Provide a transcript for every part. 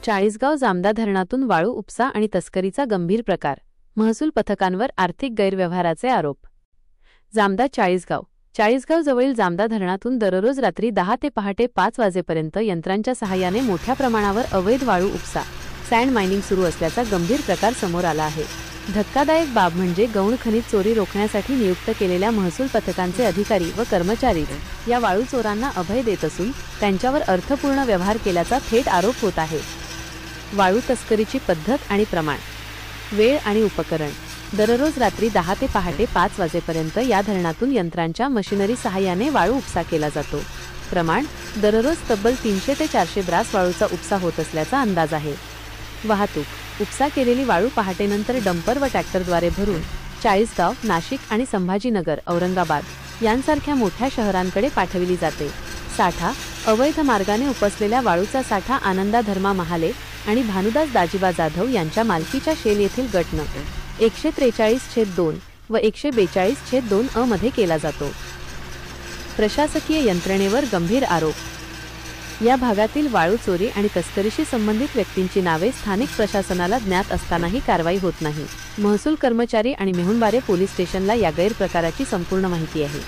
चाळीसगाव जामदा धरणातून वाळू उपसा आणि तस्करीचा गंभीर प्रकार, महसूल पथकांवर आर्थिक गैरव्यवहाराचे आरोप। जामदा चाळीसगाव जवळील जामदा धरणातून दररोज रात्री 10 ते पहाटे 5 वाजेपर्यंत यंत्रांच्या सहाय्याने मोठ्या प्रमाणावर अवैध वाळू उपसा सँड मायनिंग सुरू असल्याचा गंभीर प्रकार समोर आला आहे। धक्कादायक बाब म्हणजे गौण खनिज चोरी रोखण्यासाठी नियुक्त केलेल्या महसूल पथकांचे अधिकारी व कर्मचारी या वाळू चोरांना अभय देत असून त्यांच्यावर अर्थपूर्ण व्यवहार केल्याचा थेट आरोप होत आहे। वाळू तस्करीची पद्धत आणि प्रमाण, वेळ आणि उपकरण। दररोज रात्री 10 ते पहाटे 5 वाजेपर्यंत या धरणातून यंत्रांच्या मशिनरी सहाय्याने वाळू उपसा केला जातो। प्रमाण, दररोज तब्बल 300 ते 400 ब्रास वाळूचा उपसा होत असल्याचा अंदाज आहे। वाहतूक, उपसा केलेली वाळू पहाटेनंतर डंपर व ट्रॅक्टरद्वारे भरून चाळीसगाव, नाशिक आणि संभाजीनगर, औरंगाबाद यांसारख्या मोठ्या शहरांकडे पाठविली जाते। साठा, अवैध मार्गाने उपसलेल्या वाळूचा साठा आनंदा धर्मा महाले आणि भानुदास दाजीबा जाधव यांच्या मालकीच्या शेल येथील गट नं 143/2 व 142/2 अ मध्ये केला जातो। प्रशासकीय यंत्रणेवर गंभीर आरोप। या भागातील वाळू चोरी आणि तस्करीशी संबंधित व्यक्तींची नावे स्थानिक प्रशासनाला ज्ञात असतानाही कारवाई होत नाही। महसूल कर्मचारी आणि मेहुणबारे पोलीस स्टेशनला या गैरप्रकाराची संपूर्ण माहिती आहे,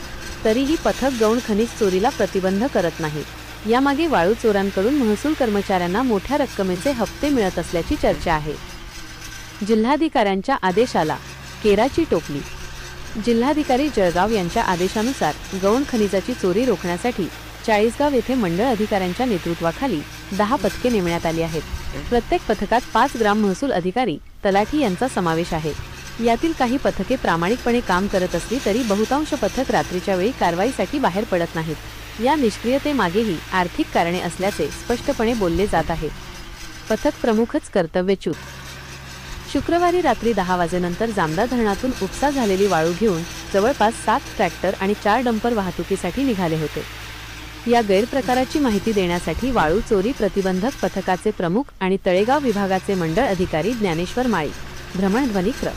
तरीही पथक गौण खनिज चोरीला प्रतिबंध करत नाही। यामागे वाळू चोरांकडून महसूल कर्मचाऱ्यांना मोठ्या रक्कमेचे हप्ते मिळत असल्याची चर्चा आहे। जिल्हाधिकाऱ्यांच्या आदेशाला केराची टोपली। जिल्हाधिकारी जळगाव यांच्या आदेशानुसार गौण खनिजाची चोरी रोखण्यासाठी चाळीसगाव येथे मंडळ अधिकाऱ्यांच्या नेतृत्वाखाली 10 पथके नेमण्यात आली आहेत। प्रत्येक पथकात 5 ग्राम महसूल अधिकारी, तलाठी यांचा समावेश आहे। यातील काही पथके प्रामाणिकपणे काम करत असली तरी बहुतांश पथक रात्रीच्या वेळी कारवाईसाठी बाहेर पडत नाहीत। या निष्क्रियतेमागेही आर्थिक कारणे असल्याचे स्पष्टपणे बोलले जात आहे। पथक प्रमुखच कर्तव्यच्युत। शुक्रवारी रात्री 10 वाजेनंतर जामदा धरणातून उपसा झालेली वाळू घेऊन जवळपास 7 ट्रॅक्टर आणि 4 डंपर वाहतुकीसाठी निघाले होते। या गैरप्रकाराची माहिती देण्यासाठी वाळू चोरी प्रतिबंधक पथकाचे प्रमुख आणि तळेगाव विभागाचे मंडळ अधिकारी ज्ञानेश्वर माळी भ्रमणध्वनी क्र.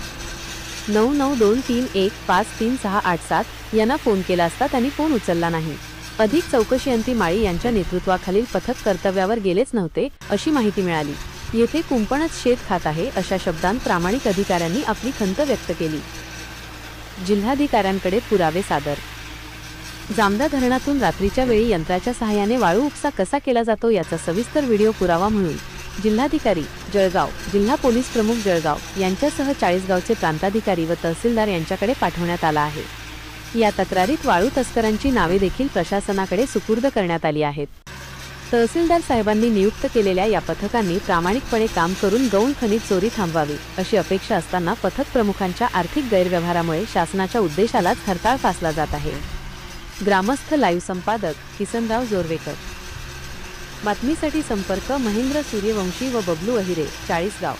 9923153687 यांना फोन केला असता त्यांनी फोन उचलला नाही। अधिक चौकशीअंती माळी यांच्या नेतृत्वाखालील पथक कर्तव्यावर गेलेच नव्हते अशी माहिती मिळाली। येथे कुंपणच शेत खात आहे अशा शब्दांत प्रामाणिक अधिकाऱ्यांनी आपली खंत व्यक्त केली। जिल्हाधिकाऱ्यांकडे पुरावे सादर। जामदा धरणातून रात्रीच्या वेळी यंत्राच्या सहाय्याने वाळू उपसा कसा केला जातो याचा सविस्तर व्हिडिओ पुरावा म्हणून जिल्हाधिकारी जळगाव, जिल्हा पोलीस प्रमुख जळगाव यांच्यासह चाळीसगावचे प्रांताधिकारी व तहसीलदार यांच्याकडे पाठवण्यात आला आहे। या तक्रारीत वाळू तस्करांची नावे देखील प्रशासनाकडे सुपूर्द करण्यात आली आहेत। तहसीलदार साहेबांनी नियुक्त केलेल्या या पथकांनी प्रामाणिकपणे काम करून गौण खनिज चोरी थांबवावी अशी अपेक्षा असताना पथक प्रमुखांच्या आर्थिक गैरव्यवहारामुळे शासनाच्या उद्देशालाच हरताळ फासला जात आहे। ग्रामस्थ लाईव्ह संपादक किसनराव जोरवेकर। बातमीसाठी संपर्क महेंद्र सूर्यवंशी व बबलू अहिरे, चाळीसगाव।